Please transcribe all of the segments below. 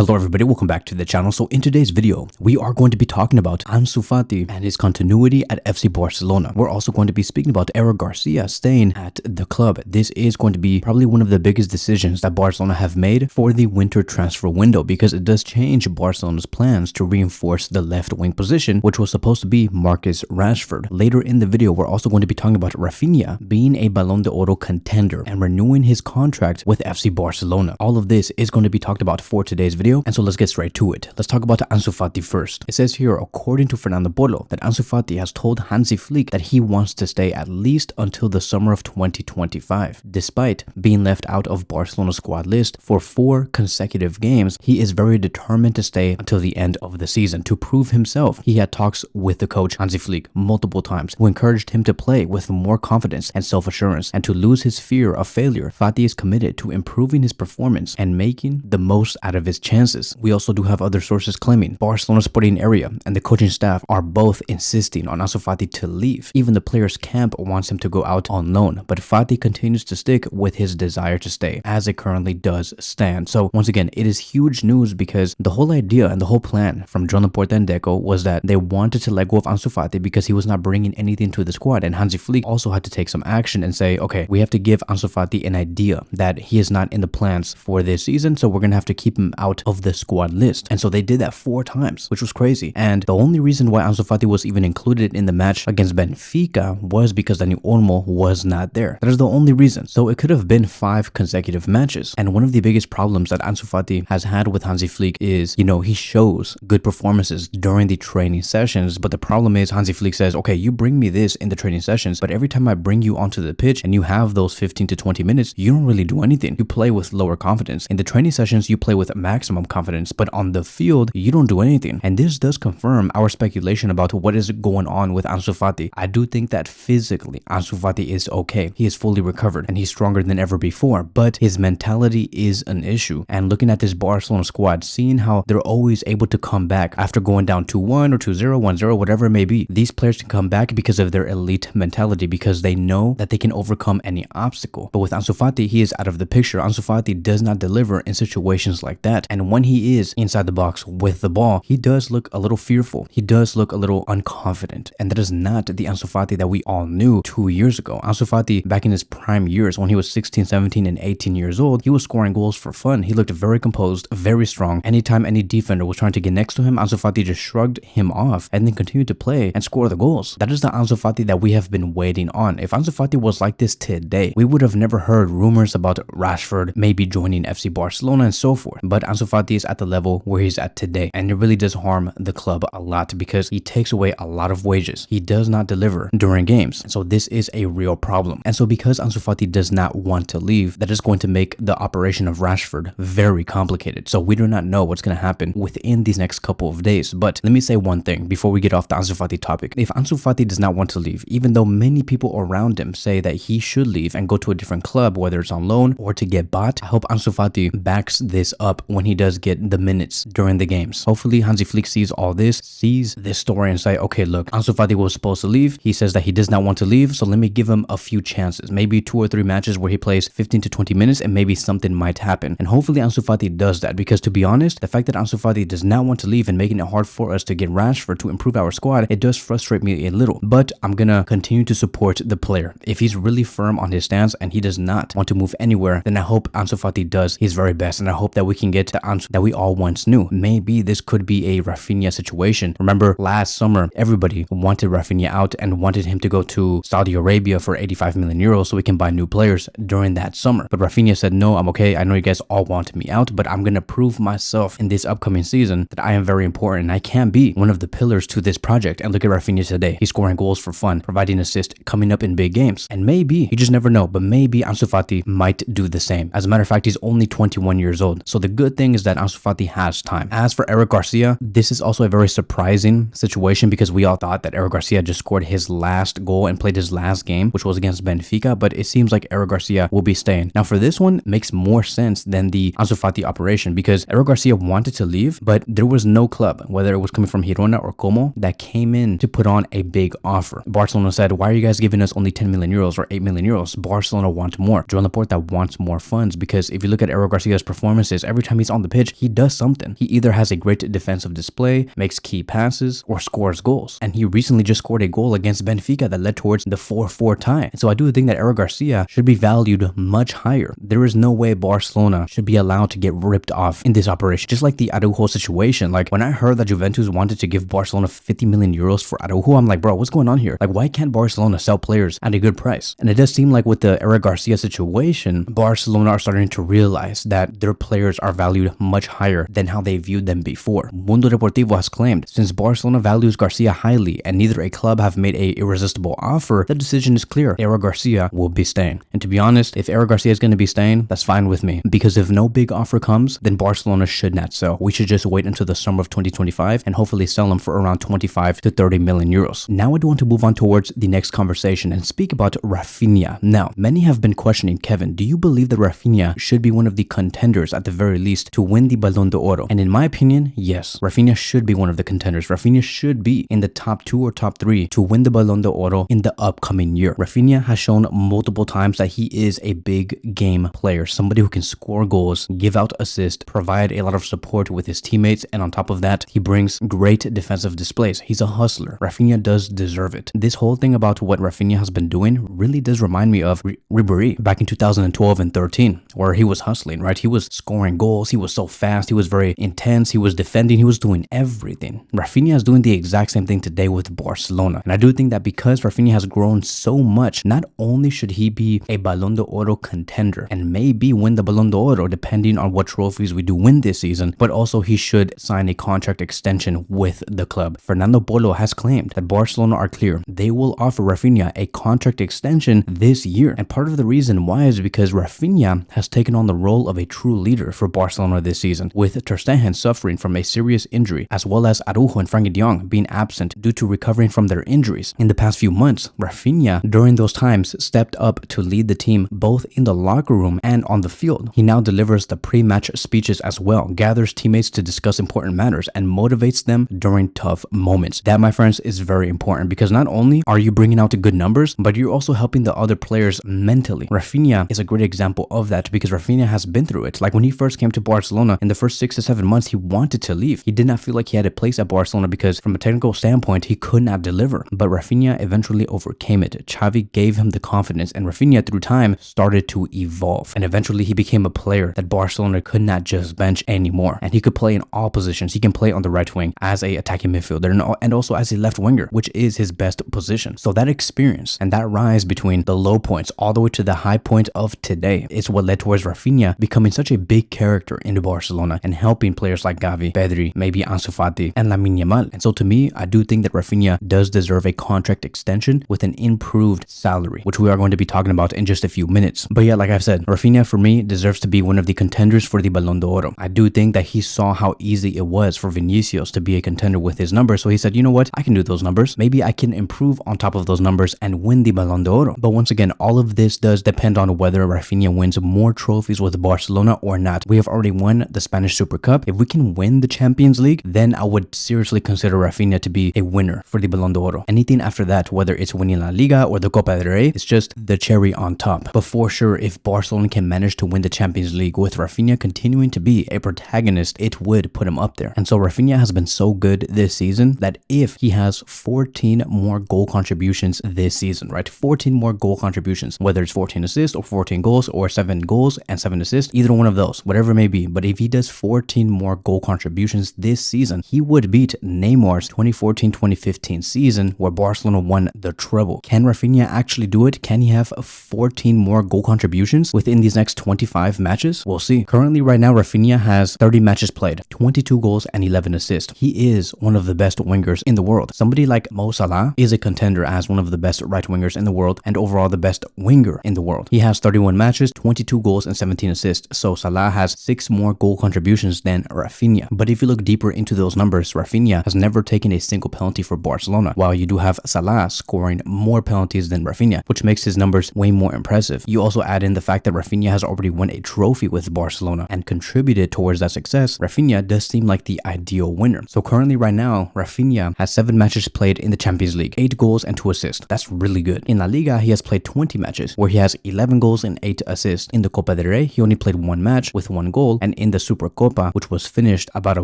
Hello everybody, welcome back to the channel. So in today's video, we are going to be talking about Ansu Fati and his continuity at FC Barcelona. We're also going to be speaking about Eric Garcia staying at the club. This is going to be probably one of the biggest decisions that Barcelona have made for the winter transfer window, because it does change Barcelona's plans to reinforce the left wing position, which was supposed to be Marcus Rashford. Later in the video, we're also going to be talking about Raphinha being a Ballon d'Oro contender and renewing his contract with FC Barcelona. All of this is going to be talked about for today's video, and so let's get straight to it. Let's talk about Ansu Fati first. It says here, according to Fernando Polo, that Ansu Fati has told Hansi Flick that he wants to stay at least until the summer of 2025. Despite being left out of Barcelona's squad list for 4 consecutive games, he is very determined to stay until the end of the season to prove himself. He had talks with the coach Hansi Flick multiple times, who encouraged him to play with more confidence and self-assurance and to lose his fear of failure. Fati is committed to improving his performance and making the most out of his chances. We also do have other sources claiming Barcelona sporting area and the coaching staff are both insisting on Ansu Fati to leave. Even the players' camp wants him to go out on loan, but Fati continues to stick with his desire to stay, as it currently does stand. So once again, it is huge news, because the whole idea and the whole plan from John Laporta and Deco was that they wanted to let go of Ansu Fati because he was not bringing anything to the squad, and Hansi Flick also had to take some action and say, okay, we have to give Ansu Fati an idea that he is not in the plans for this season, so we're gonna have to keep him out of the squad list. And so they did that 4 times, which was crazy. And the only reason why Ansu Fati was even included in the match against Benfica was because Dani Olmo was not there. That is the only reason. So it could have been 5 consecutive matches. And one of the biggest problems that Ansu Fati has had with Hansi Flick is, he shows good performances during the training sessions, but the problem is Hansi Flick says, okay, you bring me this in the training sessions, but every time I bring you onto the pitch and you have those 15 to 20 minutes, you don't really do anything. You play with lower confidence. In the training sessions, you play with maximum confidence, but on the field, you don't do anything. And this does confirm our speculation about what is going on with Ansu Fati. I do think that physically, Ansu Fati is okay. He is fully recovered and he's stronger than ever before, but his mentality is an issue. And looking at this Barcelona squad, seeing how they're always able to come back after going down 2-1 or 2-0, 1-0, whatever it may be, these players can come back because of their elite mentality, because they know that they can overcome any obstacle. But with Ansu Fati, he is out of the picture. Ansu Fati does not deliver in situations like that. And when he is inside the box with the ball, he does look a little fearful. He does look a little unconfident. And that is not the Ansu Fati that we all knew 2 years ago. Ansu Fati, back in his prime years, when he was 16, 17, and 18 years old, he was scoring goals for fun. He looked very composed, very strong. Anytime any defender was trying to get next to him, Ansu Fati just shrugged him off and then continued to play and score the goals. That is the Ansu Fati that we have been waiting on. If Ansu Fati was like this today, we would have never heard rumors about Rashford maybe joining FC Barcelona and so forth. But Ansu Fati is at the level where he's at today, and it really does harm the club a lot because he takes away a lot of wages. He does not deliver during games. So this is a real problem. And so because Ansu Fati does not want to leave, that is going to make the operation of Rashford very complicated. So we do not know what's going to happen within these next couple of days. But let me say one thing before we get off the Ansu Fati topic. If Ansu Fati does not want to leave, even though many people around him say that he should leave and go to a different club, whether it's on loan or to get bought, I hope Ansu Fati backs this up when he does get the minutes during the games. Hopefully Hansi Flick sees all this, sees this story and say, okay, look, Ansu Fati was supposed to leave. He says that he does not want to leave, so let me give him a few chances, maybe 2 or 3 matches where he plays 15 to 20 minutes and maybe something might happen. And hopefully Ansu Fati does that, because to be honest, the fact that Ansu Fati does not want to leave and making it hard for us to get Rashford to improve our squad, it does frustrate me a little. But I'm gonna continue to support the player. If he's really firm on his stance and he does not want to move anywhere, then I hope Ansu Fati does his very best, and I hope that we can get the Ansu that we all once knew. Maybe this could be a Raphinha situation. Remember last summer, everybody wanted Raphinha out and wanted him to go to Saudi Arabia for 85 million euros so we can buy new players during that summer. But Raphinha said, no, I'm okay. I know you guys all want me out, but I'm gonna prove myself in this upcoming season that I am very important and I can be one of the pillars to this project. And look at Raphinha today. He's scoring goals for fun, providing assists, coming up in big games. And maybe, you just never know, but maybe Ansu Fati might do the same. As a matter of fact, he's only 21 years old. So the good thing is that Ansu Fati has time. As for Eric Garcia, this is also a very surprising situation because we all thought that Eric Garcia just scored his last goal and played his last game, which was against Benfica, but it seems like Eric Garcia will be staying. Now for this one, makes more sense than the Ansu Fati operation because Eric Garcia wanted to leave, but there was no club, whether it was coming from Girona or Como, that came in to put on a big offer. Barcelona said, why are you guys giving us only 10 million euros or 8 million euros? Barcelona wants more. Joan Laporta wants more funds because if you look at Eric Garcia's performances, every time he's on the pitch, he does something. He either has a great defensive display, makes key passes, or scores goals. And he recently just scored a goal against Benfica that led towards the 4-4 tie. And so I do think that Eric Garcia should be valued much higher. There is no way Barcelona should be allowed to get ripped off in this operation. Just like the Araujo situation. Like when I heard that Juventus wanted to give Barcelona 50 million euros for Araujo, I'm like, bro, what's going on here? Like, why can't Barcelona sell players at a good price? And it does seem like with the Eric Garcia situation, Barcelona are starting to realize that their players are valued much higher than how they viewed them before. Mundo Deportivo has claimed, since Barcelona values Garcia highly and neither a club have made a irresistible offer, the decision is clear. Eric Garcia will be staying. And to be honest, if Eric Garcia is going to be staying, that's fine with me. Because if no big offer comes, then Barcelona should not sell. We should just wait until the summer of 2025 and hopefully sell him for around 25 to 30 million euros. Now I do want to move on towards the next conversation and speak about Raphinha. Now, many have been questioning, Kevin, do you believe that Raphinha should be one of the contenders at the very least to win the Ballon d'Oro? And in my opinion, yes, Raphinha should be one of the contenders. Raphinha should be in the top 2 or top 3 to win the Ballon d'Oro in the upcoming year. Raphinha has shown multiple times that he is a big game player, somebody who can score goals, give out assists, provide a lot of support with his teammates, and on top of that, he brings great defensive displays. He's a hustler. Raphinha does deserve it. This whole thing about what Raphinha has been doing really does remind me of Ribéry back in 2012 and 13, where he was hustling, right? He was scoring goals. He was so fast. He was very intense. He was defending. He was doing everything. Raphinha is doing the exact same thing today with Barcelona. And I do think that because Raphinha has grown so much, not only should he be a Ballon d'Oro contender and maybe win the Ballon d'Oro depending on what trophies we do win this season, but also he should sign a contract extension with the club. Fernando Polo has claimed that Barcelona are clear. They will offer Raphinha a contract extension this year. And part of the reason why is because Raphinha has taken on the role of a true leader for Barcelona this season, with Ter Stegen suffering from a serious injury, as well as Araujo and Frenkie de Jong being absent due to recovering from their injuries. In the past few months, Raphinha during those times stepped up to lead the team both in the locker room and on the field. He now delivers the pre-match speeches as well, gathers teammates to discuss important matters, and motivates them during tough moments. That, my friends, is very important because not only are you bringing out the good numbers, but you're also helping the other players mentally. Raphinha is a great example of that because Raphinha has been through it. Like when he first came to Barcelona, in the first 6 to 7 months, he wanted to leave. He did not feel like he had a place at Barcelona because from a technical standpoint, he could not deliver. But Raphinha eventually overcame it. Xavi gave him the confidence, and Raphinha through time started to evolve. And eventually he became a player that Barcelona could not just bench anymore. And he could play in all positions. He can play on the right wing as a attacking midfielder and also as a left winger, which is his best position. So that experience and that rise between the low points all the way to the high point of today is what led towards Raphinha becoming such a big character in Barcelona and helping players like Gavi, Pedri, maybe Ansu Fati, and Lamine Yamal. And so to me, I do think that Raphinha does deserve a contract extension with an improved salary, which we are going to be talking about in just a few minutes. But yeah, like I've said, Raphinha for me deserves to be one of the contenders for the Ballon d'Oro. I do think that he saw how easy it was for Vinicius to be a contender with his numbers. So he said, you know what? I can do those numbers. Maybe I can improve on top of those numbers and win the Ballon d'Oro. But once again, all of this does depend on whether Raphinha wins more trophies with Barcelona or not. We have already won the Spanish Super Cup. If we can win the Champions League, then I would seriously consider Raphinha to be a winner for the Ballon d'Oro. Anything after that, whether it's winning La Liga or the Copa del Rey, it's just the cherry on top. But for sure, if Barcelona can manage to win the Champions League with Raphinha continuing to be a protagonist, it would put him up there. And so Raphinha has been so good this season that if he has 14 more goal contributions this season, right? 14 more goal contributions, whether it's 14 assists or 14 goals or 7 goals and 7 assists, either one of those, whatever it may be. But if he does 14 more goal contributions this season, he would beat Neymar's 2014-2015 season where Barcelona won the treble. Can Raphinha actually do it? Can he have 14 more goal contributions within these next 25 matches? We'll see. Currently, right now, Raphinha has 30 matches played, 22 goals and 11 assists. He is one of the best wingers in the world. Somebody like Mo Salah is a contender as one of the best right wingers in the world and overall the best winger in the world. He has 31 matches, 22 goals and 17 assists. So Salah has 6 more goal contributions than Raphinha. But if you look deeper into those numbers, Raphinha has never taken a single penalty for Barcelona, while you do have Salah scoring more penalties than Raphinha, which makes his numbers way more impressive. You also add in the fact that Raphinha has already won a trophy with Barcelona and contributed towards that success. Raphinha does seem like the ideal winner. So currently right now, Raphinha has 7 matches played in the Champions League, 8 goals and 2 assists. That's really good. In La Liga, he has played 20 matches where he has 11 goals and 8 assists. In the Copa del Rey, he only played 1 match with 1 goal. And and in the Supercopa, which was finished about a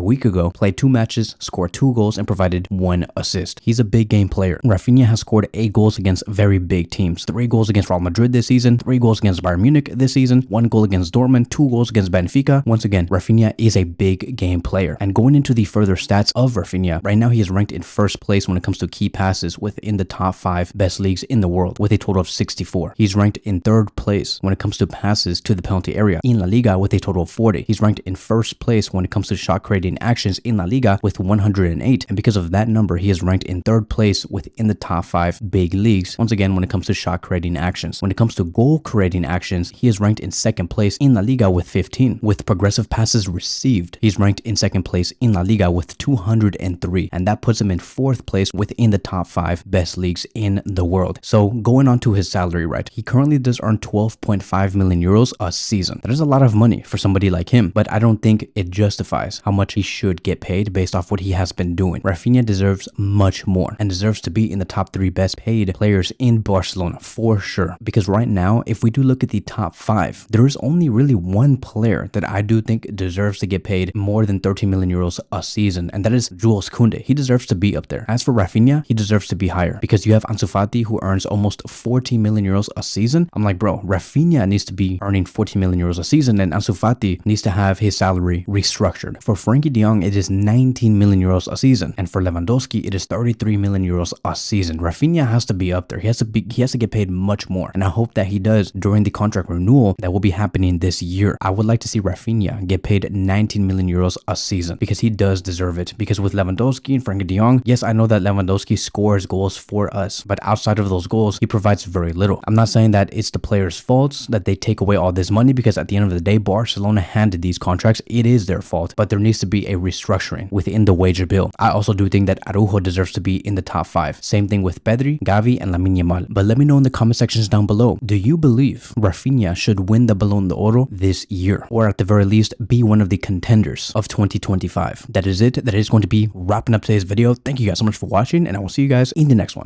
week ago, played 2 matches, scored 2 goals, and provided 1 assist. He's a big game player. Raphinha has scored 8 goals against very big teams. 3 goals against Real Madrid this season, 3 goals against Bayern Munich this season, 1 goal against Dortmund, 2 goals against Benfica. Once again, Raphinha is a big game player. And going into the further stats of Raphinha, right now he is ranked in first place when it comes to key passes within the top 5 best leagues in the world with a total of 64. He's ranked in 3rd place when it comes to passes to the penalty area in La Liga with a total of 40. He's ranked in 1st place when it comes to shot creating actions in La Liga with 108. And because of that number, he is ranked in 3rd place within the top 5 big leagues. Once again, when it comes to shot creating actions. When it comes to goal creating actions, he is ranked in 2nd place in La Liga with 15. With progressive passes received, he's ranked in 2nd place in La Liga with 203. And that puts him in 4th place within the top 5 best leagues in the world. So going on to his salary, right? He currently does earn 12.5 million euros a season. That is a lot of money for somebody like him, but I don't think it justifies how much he should get paid based off what he has been doing. Raphinha deserves much more and deserves to be in the top 3 best paid players in Barcelona for sure. Because right now, if we do look at the top 5, there is only really one player that I do think deserves to get paid more than 13 million euros a season, and that is Jules Koundé. He deserves to be up there. As for Raphinha, he deserves to be higher because you have Ansu Fati who earns almost 14 million euros a season. I'm like, bro, Raphinha needs to be earning 14 million euros a season, and Ansu Fati needs to have his salary restructured. For Frenkie de Jong, it is 19 million euros a season, and for Lewandowski, it is 33 million euros a season. Raphinha has to be up there. He has to get paid much more, and I hope that he does during the contract renewal that will be happening this year. I would like to see Raphinha get paid 19 million euros a season because he does deserve it. Because with Lewandowski and Frenkie de Jong, yes, I know that Lewandowski scores goals for us, but outside of those goals, he provides very little. I'm not saying that it's the players' faults that they take away all this money, because at the end of the day, Barcelona handed these contracts. It is their fault, but there needs to be a restructuring within the wage bill. I also do think that Araujo deserves to be in the top 5. Same thing with Pedri, Gavi, and Lamine Yamal. But let me know in the comment sections down below, do you believe Raphinha should win the Ballon d'Oro this year, or at the very least be one of the contenders of 2025? That is it. That is going to be wrapping up today's video. Thank you guys so much for watching, and I will see you guys in the next one.